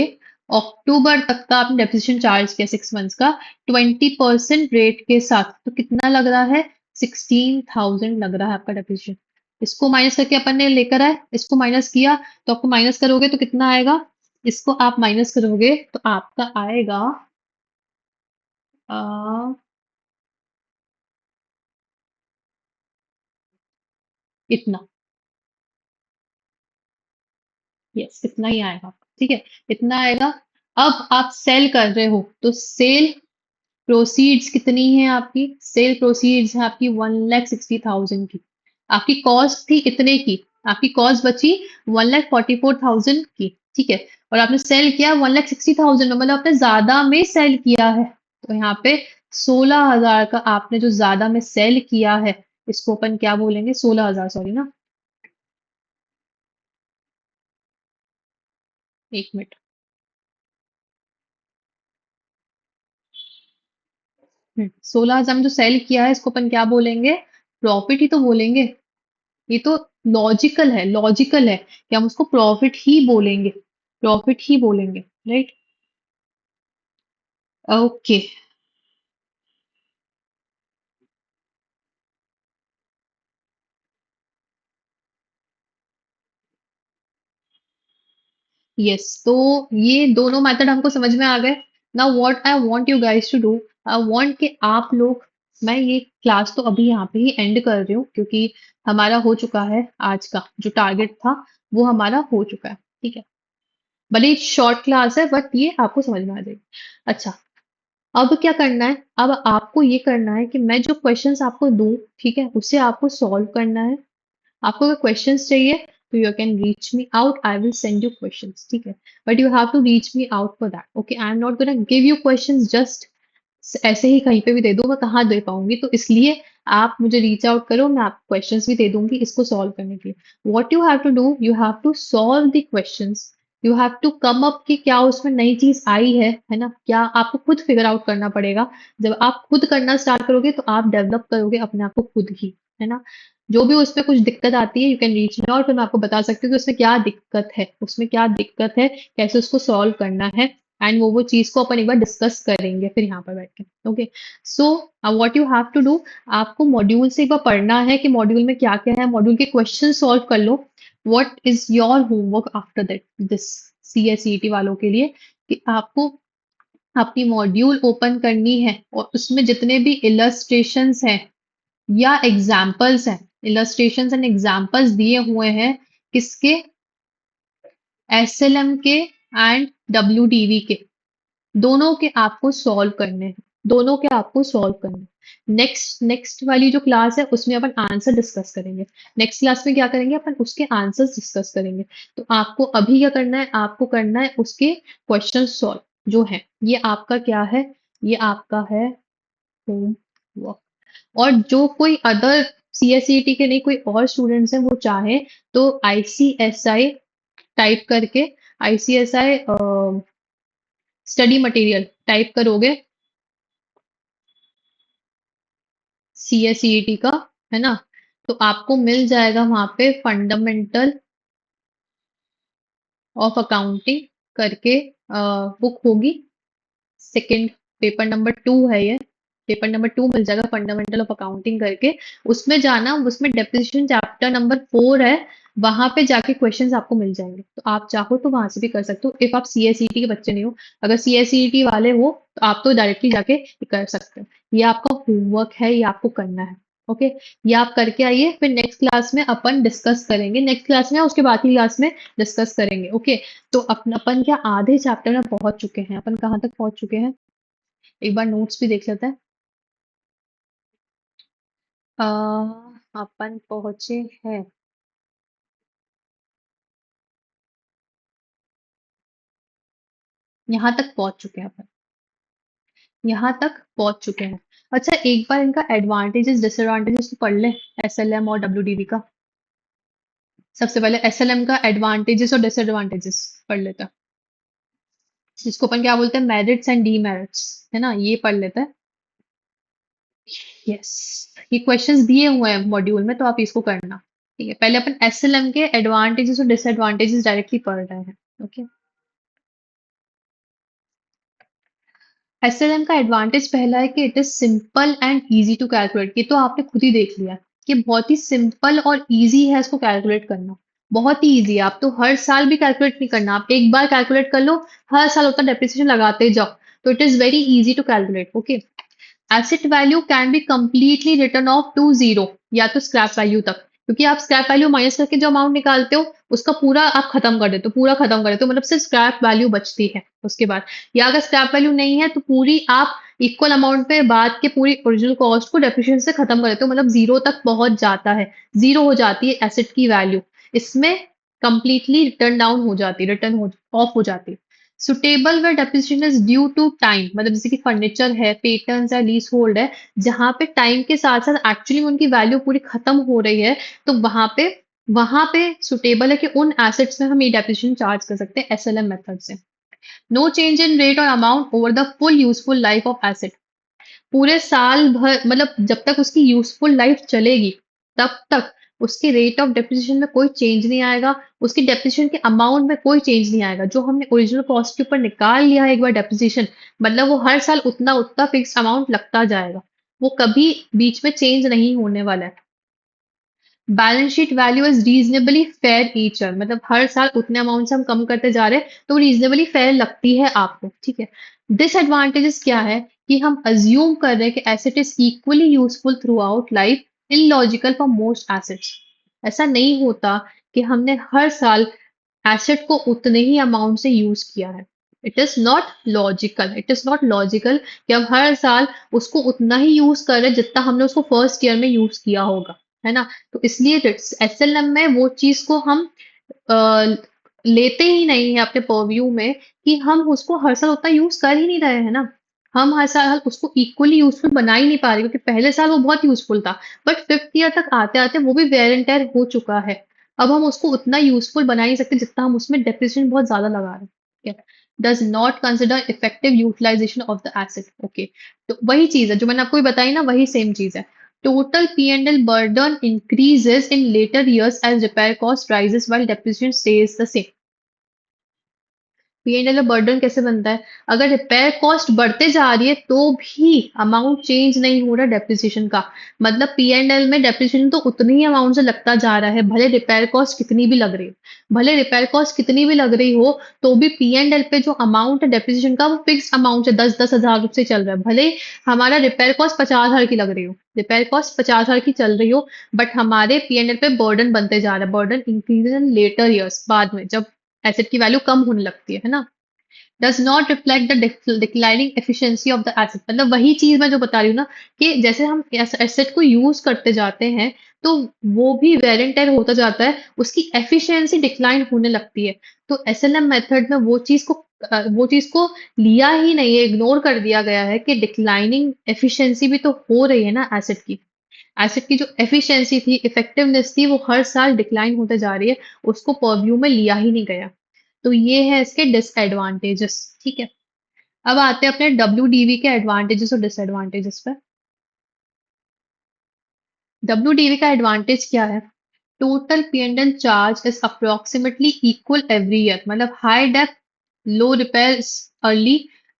S1: अक्टूबर तक का आपने डेप्रिसिएशन चार्ज किया 6 मंथ्स का, 20% रेट के साथ। तो कितना लग रहा है? 16,000 लग रहा है आपका डेप्रिसिएशन। इसको माइनस करके अपन ने लेकर आए, इसको माइनस किया, तो आपको माइनस करोगे तो कितना आएगा? इसको आप माइनस करोगे तो आपका आएगा आ, इतना। यस, इतना ही आएगा आपका। ठीक है, इतना आएगा। अब आप सेल कर रहे हो तो सेल प्रोसीड्स कितनी है आपकी? सेल प्रोसीड्स है आपकी 1,60,000 की। आपकी कॉस्ट थी इतने की। आपकी कॉस्ट बची 1,44,000 की। ठीक है। और आपने सेल किया 1,60,000 में, मतलब आपने ज्यादा में सेल किया है। तो यहाँ पे 16,000 का आपने जो ज्यादा में सेल किया है, इसको अपन क्या बोलेंगे? 16,000, सॉरी ना। 1 मिनट। 16,000 में जो सेल किया है इसको अपन क्या बोलेंगे? प्रॉफिट ही तो बोलेंगे। ये तो लॉजिकल है, लॉजिकल है कि हम उसको प्रॉफिट ही बोलेंगे। प्रॉफिट ही बोलेंगे। राइट। ओके। यस, तो ये दोनों मेथड हमको समझ में आ गए। Now what I want you guys to do, I want कि आप लोग, मैं ये क्लास तो अभी यहाँ पे ही एंड कर रही हूँ क्योंकि हमारा हो चुका है आज का जो टारगेट था, वो हमारा हो चुका है। ठीक है। भले ही शॉर्ट क्लास है बट ये आपको समझ में आ जाएगी। अच्छा, अब क्या करना है? अब आपको ये करना है कि मैं जो क्वेश्चंस आपको दूं, ठीक है, उसे आपको सॉल्व करना है। आपको अगर क्वेश्चंस चाहिए तो you can reach me out, I will send you questions. ठीक है। But you have to reach me out for that. Okay, I am not gonna give you questions just ऐसे ही कहीं पे भी दे दो, मैं कहाँ दे पाऊंगी। तो इसलिए आप मुझे रीच आउट करो, मैं आपको क्वेश्चंस भी दे दूंगी इसको सॉल्व करने के लिए। What you have to do, you have to solve the questions. You have to come up कि क्या उसमें नई चीज आई है ना। क्या आपको खुद फिगर आउट करना पड़ेगा। जब आप खुद करना स्टार्ट करोगे तो आप डेवलप करोगे अपने आप को खुद ही। है ना? जो भी उसमें कुछ दिक्कत आती है, you can reach me out, फिर मैं आपको बता सकती हूँ कि उसमें क्या दिक्कत है, उसमें क्या दिक्कत है, कैसे उसको सॉल्व करना है, एंड वो चीज़ को अपन एक बार डिस्कस करेंगे फिर यहाँ पर बैठ के। Okay, so what you have to do, आपको मॉड्यूल से एक बार पढ़ना है कि मॉड्यूल में क्या-क्या है, मॉड्यूल के क्वेश्चन सॉल्व कर लो। What is your homework after that, this CSET वालों के लिए, कि आपको अपनी मॉड्यूल ओपन करनी है और उसमें जितने भी इलस्ट्रेशंस हैं या एग्जाम्पल्स हैं, इलस्ट्रेशंस एंड एग्जाम्पल्स दिए हुए हैं, किसके, एसएलएम के एंड डब्ल्यूडीवी के, दोनों के आपको सॉल्व करने हैं, दोनों के आपको सॉल्व करने हैं। नेक्स्ट नेक्स्ट वाली जो क्लास है उसमें अपन आंसर डिस्कस करेंगे। नेक्स्ट क्लास में क्या करेंगे, अपन उसके आंसर्स डिस्कस करेंगे। तो आपको अभी क्या करना है, आपको करना है उसके क्वेश्चन सॉल्व जो है। ये आपका क्या है, ये आपका है होमवर्क। और जो कोई अदर सीएसईटी के नहीं, कोई और स्टूडेंट्स हैं वो चाहे तो आईसीएसआई टाइप करके, आईसीएसआई स्टडी मटेरियल टाइप करोगे सीएसईटी का, है ना, तो आपको मिल जाएगा वहां पे फंडामेंटल ऑफ अकाउंटिंग करके बुक होगी। सेकंड पेपर नंबर 2 है ये, पेपर नंबर 2 मिल जाएगा फंडामेंटल ऑफ अकाउंटिंग करके। उसमें जाना, उसमें डेप्रिसिएशन चैप्टर नंबर 4 है, वहां पे जाके क्वेश्चंस आपको मिल जाएंगे। तो आप चाहो तो वहां से भी कर सकते हो, इफ आप सीएसईटी के बच्चे नहीं हो। अगर सीएसईटी वाले हो तो आप तो डायरेक्टली जाके कर सकते हो। ये आपका होमवर्क है, ये आपको करना है। ओके, ये आप करके आइए, फिर नेक्स्ट क्लास में अपन डिस्कस करेंगे, नेक्स्ट क्लास में या उसके बाद की क्लास में डिस्कस करेंगे। ओके, तो अपन क्या आधे चैप्टर में पहुंच चुके हैं, अपन कहाँ तक पहुंच चुके हैं, एक बार नोट्स भी देख लेते हैं। अ, अपन पहुंचे हैं, यहाँ तक पहुंच चुके हैं अपन, यहाँ तक पहुंच चुके हैं। अच्छा, एक बार इनका एडवांटेजेस डिसएडवांटेजेस तो पढ़ ले, एसएलएम और डब्ल्यूडीबी का। सबसे पहले एसएलएम का एडवांटेजेस और डिसएडवांटेजेस पढ़ लेते हैं, जिसको अपन क्या बोलते हैं, मेरिट्स एंड डीमेरिट्स, है ना, ये पढ़ लेते हैं। यस, ये क्वेश्चंस दिए हुए हैं मॉड्यूल में, तो आप इसको करना। ठीक है, पहले अपन एसएलएम के एडवांटेजेस और डिसएडवांटेजेस डायरेक्टली पढ़ रहे हैं। ओके, एसएलएम का एडवांटेज पहला है कि it is simple and easy to calculate. ये तो आपने खुद ही देख लिया कि बहुत ही सिंपल और इजी है इसको कैलकुलेट करना, बहुत ही इजी है। आप तो हर साल भी कैलकुलेट नहीं करना, आप एक बार कैलकुलेट कर लो, हर साल उतना डेप्रिसिएशन लगाते जाओ, तो it is very easy to calculate. Okay, asset value can be completely written off to zero, या तो स्क्रैप वैल्यू तक, क्योंकि आप स्क्रैप वैल्यू माइनस करके जो अमाउंट निकालते हो उसका पूरा आप खत्म कर देते हो, पूरा खत्म कर देते हो, मतलब सिर्फ स्क्रैप वैल्यू बचती है उसके बाद। या अगर स्क्रैप वैल्यू नहीं है तो पूरी आप इक्वल अमाउंट पे बाद के पूरी ओरिजिनल कॉस्ट को डेप्रिसिएशन से खत्म कर देते हो, मतलब जीरो तक पहुंच जाता है, जीरो हो जाती है एसेट की वैल्यू, इसमें कंप्लीटली रिटर्न डाउन हो जाती है, रिटर्न हो ऑफ हो जाती है। Suitable where depreciation is due to time, मतलब जैसे कि फर्नीचर है, पेटेंट्स है, लीज होल्ड है, जहां पे टाइम के साथ साथ एक्चुअली में उनकी वैल्यू पूरी खत्म हो रही है, तो वहां पे सुटेबल है कि उन एसेट्स में हम ये डेप्रिसिएशन चार्ज कर सकते हैं एसएलएम मेथड से। नो चेंज इन रेट और amount over the full useful life of asset, पूरे साल भर, मतलब जब तक उसकी यूजफुल लाइफ चलेगी तब तक उसके रेट ऑफ डेप्रिसिएशन में कोई चेंज नहीं आएगा, उसकी डेप्रिसिएशन के अमाउंट में कोई चेंज नहीं आएगा। जो हमने ओरिजिनल कॉस्ट के ऊपर निकाल लिया है एक बार डेप्रिसिएशन, मतलब वो हर साल उतना उतना फिक्स अमाउंट लगता जाएगा, वो कभी बीच में चेंज नहीं होने वाला है। Balance sheet value is reasonably fair each year, मतलब हर साल उतने अमाउंट से हम कम करते जा रहे हैं तो रीजनेबली फेयर लगती है आपको। ठीक है, डिसएडवांटेजेस क्या है, कि हम अज्यूम कर रहे हैं कि asset is equally useful through out life, illogical for most assets. ऐसा नहीं होता कि हमने हर साल एसेट को उतने ही अमाउंट से यूज किया है। It is not logical, it is not logical कि हम हर साल उसको उतना ही यूज कर रहे हैं जितना हमने उसको फर्स्ट ईयर में यूज किया होगा, है ना। तो इसलिए एसएलएम में वो चीज को हम अ, लेते ही नहीं है अपने परव्यू में, कि हम उसको हर साल उतना यूज कर ही नहीं रहे हैं ना, हम हर साल उसको इक्वली यूजफुल बना ही नहीं पा रहे, क्योंकि पहले साल वो बहुत यूजफुल था, बट फिफ्थ ईयर तक आते आते वो भी वेयर एंड टेयर हो चुका है। अब हम उसको उतना यूजफुल बना ही नहीं सकते जितना हम उसमें डेप्रिसिएशन बहुत ज्यादा लगा रहे हैं। ठीक है, does not consider effective utilization of the asset. Okay, तो वही चीज है जो मैंने आपको भी बताई ना, वही सेम चीज है। Total P&L burden increases in later years as repair cost rises while depreciation stays the same. P&L में बर्डन कैसे बनता है? अगर रिपेयर कॉस्ट बढ़ते जा रही है तो भी अमाउंट चेंज नहीं हो रहा डेप्रिसिएशन का। मतलब P&L में डेप्रिसिएशन तो उतनी ही अमाउंट से लगता जा रहा है, भले रिपेयर कॉस्ट कितनी भी लग रही हो। भले रिपेयर कॉस्ट कितनी भी लग रही हो तो भी P&L पे जो अमाउंट है डेप्रिसिएशन का वो फिक्स अमाउंट है, 10-10 हजार रुपए से चल रहा है। भले हमारा रिपेयर कॉस्ट 50,000 की लग रही हो, रिपेयर कॉस्ट 50,000 की चल रही हो, बट हमारे P&L पे बर्डन बनते जा रहा है। Burden increase in later years, बाद में जब एसेट की वैल्यू कम होने लगती है ना। Does not reflect the declining efficiency of the asset. मतलब वही चीज मैं जो बता रही हूँ ना, कि जैसे हम एसेट को यूज करते जाते हैं तो वो भी वेर एंड टेयर होता जाता है, उसकी एफिशिएंसी डिक्लाइन होने लगती है। तो एसएलएम मेथड में वो चीज को लिया ही नहीं है, इग्नोर कर दिया गया है कि डिक्लाइनिंग एफिशिएंसी भी तो हो रही है ना एसेट की। एसेट की जो एफिशिएंसी थी, इफेक्टिवनेस थी, वो हर साल डिक्लाइन होते जा रही है, उसको परव्यू में लिया ही नहीं गया। तो ये है इसके डिसएडवांटेजेस। ठीक है, अब आते हैं अपने डब्ल्यू के एडवांटेजेस और डिसएडवांटेजेस पे। डब्ल्यू का एडवांटेज क्या है? Total P&L charge is approximately equal every year. मतलब हाई डेप, लो रिपेयर्स अर्ली,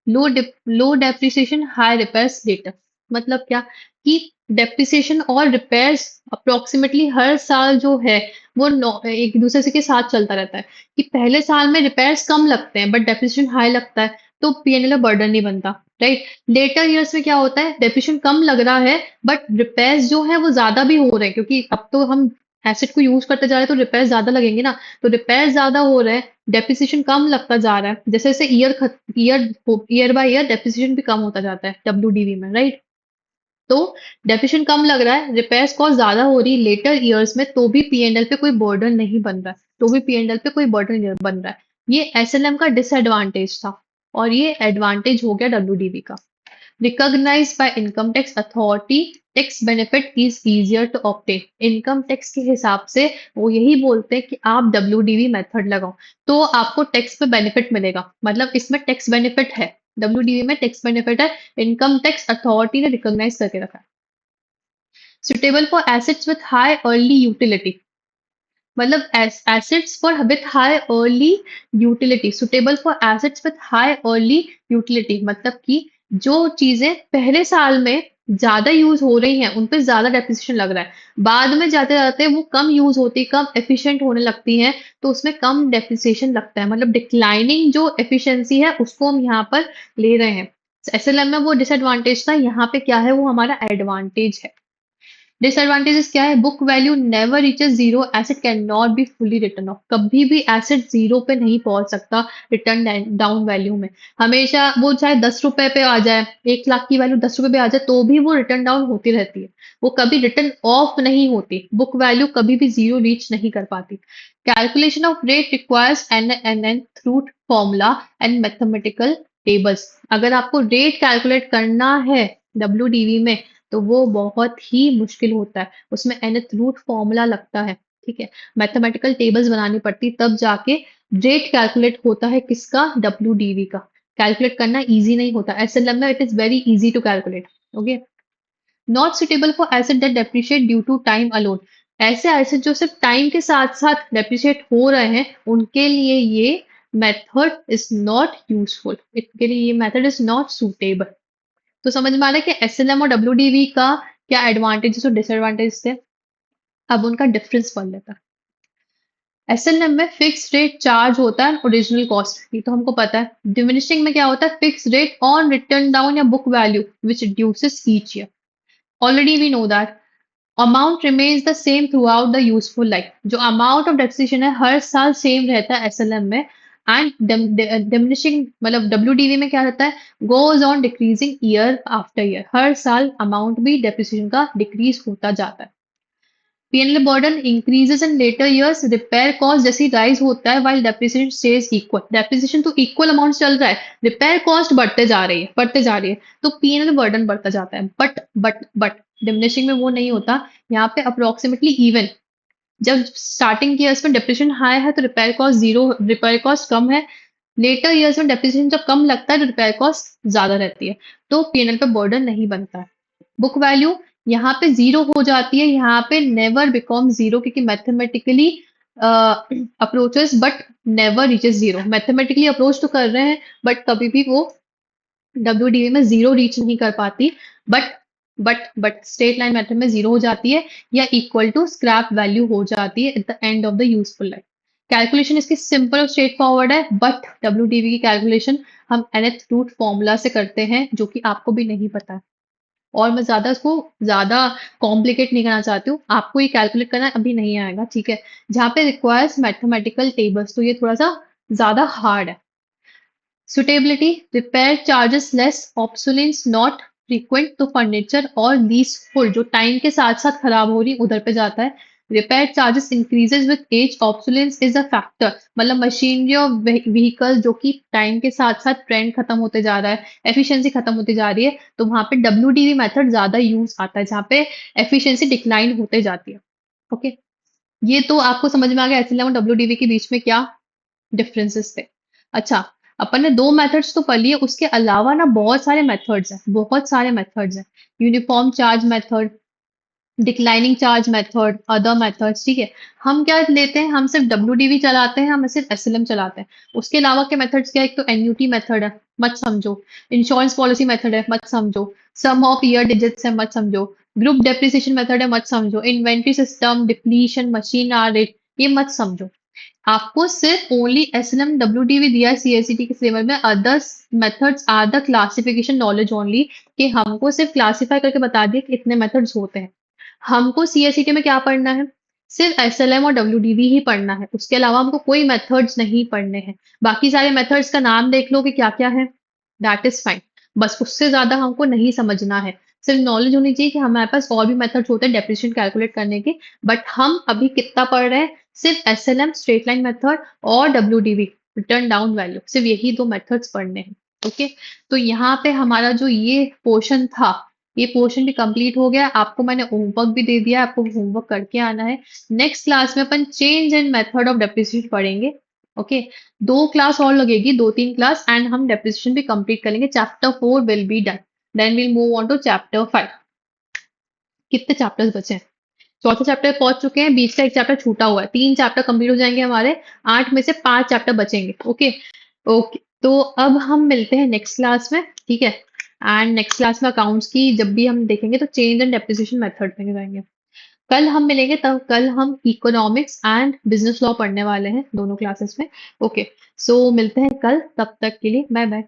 S1: लो डेप्रिसिएशन, हाई रिपेयर्स लेटर। मतलब क्या कि डेप्रिसिएशन और रिपेयर्स अप्रोक्सीमेटली हर साल जो है वो एक दूसरे से के साथ चलता रहता है। कि पहले साल में रिपेयर्स कम लगते हैं बट डेप्रिसिएशन हाई लगता है, तो P&L में बर्डन नहीं बनता। राइट। लेटर ईयर्स में क्या होता है, डेप्रिसिएशन कम लग रहा है बट रिपेयर्स जो है वो ज्यादा भी हो रहे हैं, क्योंकि अब तो हम एसेट को यूज करते जा रहे हैं तो रिपेयर ज्यादा लगेंगे ना। तो रिपेयर ज्यादा हो रहे हैं, डेप्रिसिएशन कम लगता जा रहा है। जैसे जैसे ईयर बाय ईयर डेप्रिसिएशन भी कम होता जाता है डब्ल्यू में। राइट। तो डेप्रिसिएशन कम लग रहा है, रिपेयर्स कॉस्ट ज्यादा हो रही है लेटर ईयर्स में, तो भी P&L पे कोई बर्डन नहीं बन रहा है। तो भी P&L पे कोई बर्डन नहीं बन रहा है। ये एसएलएम का डिसएडवांटेज था और ये एडवांटेज हो गया डब्ल्यू का। Recognized by income tax authority, tax benefit is easier to obtain। Income tax के हिसाब से वो यही बोलते हैं कि आप WDV मेथड लगाओ तो आपको टैक्स पे बेनिफिट मिलेगा। मतलब इसमें टैक्स बेनिफिट है, WDV में टैक्स बेनिफिट है, इनकम टैक्स अथॉरिटी ने रिकॉग्नाइज करके रखा है। Suitable for assets with high early utility. मतलब assets for with high early utility, suitable for assets with high early utility. मतलब कि जो चीजें पहले साल में ज्यादा यूज हो रही हैं उन पे ज्यादा डेप्रिसिएशन लग रहा है, बाद में जाते जाते वो कम यूज होती, कम एफिशिएंट होने लगती हैं, तो उसमें कम डेप्रिसिएशन लगता है। मतलब डिक्लाइनिंग जो एफिशिएंसी है उसको हम यहाँ पर ले रहे हैं। एसएलएम में वो डिसएडवांटेज था, यहाँ पे क्या है, वो हमारा एडवांटेज है। डिसएडवांटेजेस क्या है? Book value never reaches zero, asset can not be fully return of. कभी भी एसेट जीरो पे नहीं पहुंच सकता रिटर्न डाउन वैल्यू में। हमेशा वो चाहे 10 रुपए पे आ जाए, 1 लाख की वैल्यू 10 रुपए पे आ जाए तो भी वो रिटर्न डाउन होती रहती है। वो कभी रिटर्न ऑफ नहीं होती, बुक वैल्यू कभी भी जीरो रीच नहीं कर पाती। Calculation of rate requires an throat formula and mathematical tables. अगर आपको रेट कैलकुलेट करना है डब्ल्यू में तो वो बहुत ही मुश्किल होता है, उसमें nth रूट फॉर्मूला लगता है। ठीक है, मैथमेटिकल टेबल्स बनानी पड़ती, तब जाके रेट कैलकुलेट होता है। किसका? डब्ल्यू का। कैलकुलेट करना इजी नहीं होता, एसएलएम में it is very easy to calculate. Okay. Not suitable for asset that depreciate due to time alone. ऐसे एसेट जो सिर्फ टाइम के साथ साथ डेप्रिशिएट हो रहे हैं उनके लिए ये मेथड इज नॉट यूजफुल, इसके लिए ये मेथड इज नॉट सुटेबल। तो समझ में आ रहा है कि एसएलएम और डब्ल्यूडीवी का क्या एडवांटेजेस और डिसएडवांटेजेस थे। अब उनका डिफरेंस पढ़ लेता है। एसएलएम में फिक्स रेट चार्ज होता है, ओरिजिनल कॉस्ट, ये तो हमको पता है। डिमिनिशिंग में क्या होता है? Fix rate on written down या book value which reduces each year. Already we know that amount remains the same throughout the useful life. जो अमाउंट ऑफ डेप्रिसिएशन है हर साल सेम रहता है एसएलएम में। एंड डिमिनिशिंग मतलब डब्ल्यूडीवी में क्या रहता है? Goes on decreasing year after year, हर साल अमाउंट भी डेप्रिसिएशन का डिक्रीज होता जाता है। P&L burden increases in later years, repair cost जैसी राइज होता है while depreciation stays equal। Depreciation तो इक्वल अमाउंट चल रहा है, रिपेयर कॉस्ट बढ़ते जा रही है, तो P&L बर्डन बढ़ता जाता है। बट डिमिनिशिंग में वो नहीं होता, यहाँ पे अप्रोक्सीमेटली इवन। जब स्टार्टिंग ईयर्स में डेप्रिसिएशन हाई है तो repair cost zero, repair cost कम है। लेटर ईयर्स में डेप्रिसिएशन जब कम लगता है तो रिपेयर कॉस्ट ज्यादा रहती है, तो P&L पे बर्डन नहीं बनता है। बुक वैल्यू यहाँ पे जीरो हो जाती है, यहाँ पे नेवर बिकॉम जीरो, क्योंकि mathematically approaches but never reaches zero. Mathematically approach तो कर रहे हैं बट कभी भी वो डब्ल्यूडीवी में जीरो रीच नहीं कर पाती। But but straight line method में जीरो हो जाती है या इक्वल टू स्क्रैप वैल्यू हो जाती है at the end of the useful life. Calculation इसकी सिंपल और स्ट्रेट फॉरवर्ड है, बट डब्ल्यूडीवी की कैलकुलेशन हम nth रूट फॉर्मूला से करते हैं, जो कि आपको भी नहीं पता है। और मैं ज्यादा इसको ज्यादा कॉम्प्लिकेट नहीं करना चाहती हूँ, आपको ये कैलकुलेट करना अभी नहीं आएगा, ठीक है। जहाँ पे रिक्वायर्स मैथमेटिकल टेबल्स, तो ये थोड़ा सा ज्यादा हार्ड है। Suitability, repair charges less, obsolescence not frequent, तो फर्नीचर और लीजफुल जो टाइम के साथ साथ खराब हो रही उधर पे जाता है। Repair charges increases with age, obsolescence is a factor, मतलब मशीनरी और व्हीकल जो कि टाइम के साथ साथ ट्रेंड खत्म होते जा रहा है, एफिशिएंसी खत्म होती जा रही है, तो वहां पे डब्ल्यूडीवी मेथड ज्यादा यूज आता है, जहाँ पे एफिशिएंसी डिक्लाइन होते जाती है। ओके, ये तो आपको समझ में आ गया एसएलएम और डब्ल्यूडीवी के बीच में क्या डिफरेंसेस थे। अच्छा, अपन ने दो मेथड्स तो पढ़ लिए, उसके अलावा ना बहुत सारे मेथड्स हैं, बहुत सारे मेथड्स हैं। Uniform charge method, declining charge method, other methods, ठीक है। हम क्या लेते हैं, हम सिर्फ डब्ल्यूडीवी चलाते हैं, हम सिर्फ एसएलएम चलाते हैं। उसके अलावा के मेथड्स क्या है, एक तो एनयूटी मेथड है, मत समझो। इंश्योरेंस पॉलिसी मेथड है, मत समझो। सम ऑफ ईयर डिजिट्स है, मत समझो। ग्रुप डेप्रिसिएशन मेथड है, मत समझो। Inventory system, depletion, machine hour rate, ये मत समझो। आपको सिर्फ ओनली एसएनएम डब्ल्यूडीवी दिया है सीएसईटी के सिलेबस में, others methods are the classification knowledge only, कि हमको सिर्फ क्लासिफाई करके बता दिए कि इतने मेथड्स होते हैं। हमको सीएसईटी में क्या पढ़ना है, सिर्फ एसएलएम और डब्ल्यूडीवी ही पढ़ना है, उसके अलावा हमको कोई मेथड्स नहीं पढ़ने हैं। बाकी सारे मेथड्स का नाम देख लो कि क्या क्या है, दैट इज फाइन। बस उससे ज्यादा हमको नहीं समझना है, सिर्फ नॉलेज होनी चाहिए कि हमारे पास और भी मेथड्स होते हैं डेप्रिसिएशन कैलकुलेट करने के। बट हम अभी कितना पढ़ रहे हैं, सिर्फ एसएलएम स्ट्रेट लाइन मेथड और डब्ल्यूडीवी रिटर्न डाउन वैल्यू, सिर्फ यही दो मेथड्स पढ़ने हैं। ओके, तो यहाँ पे हमारा जो ये पोर्शन था, ये पोर्शन भी कंप्लीट हो गया। आपको मैंने होमवर्क भी दे दिया, आपको होमवर्क करके आना है। नेक्स्ट क्लास में अपन change and method of depreciation पढ़ेंगे। ओके, दो क्लास और लगेगी, दो तीन क्लास, एंड हम डेप्रिसिएशन भी कंप्लीट करेंगे। Chapter 4 will be done, then will move on to chapter 5। कितने चैप्टर्स बचे हैं, चौथे चैप्टर पहुंच चुके हैं, बीच का एक चैप्टर छूटा हुआ है, तीन चैप्टर कंप्लीट हो जाएंगे हमारे, 8 में से 5 चैप्टर बचेंगे। ओके, ओके, तो अब हम मिलते हैं नेक्स्ट क्लास में, ठीक है। एंड नेक्स्ट क्लास में अकाउंट्स की जब भी हम देखेंगे तो चेंज एंड डेप्रिसिएशन मेथड में जाएंगे। कल हम मिलेंगे, तब कल हम इकोनॉमिक्स एंड बिजनेस लॉ पढ़ने वाले हैं दोनों क्लासेस में। ओके, सो मिलते हैं कल, तब तक के लिए बाय बाय।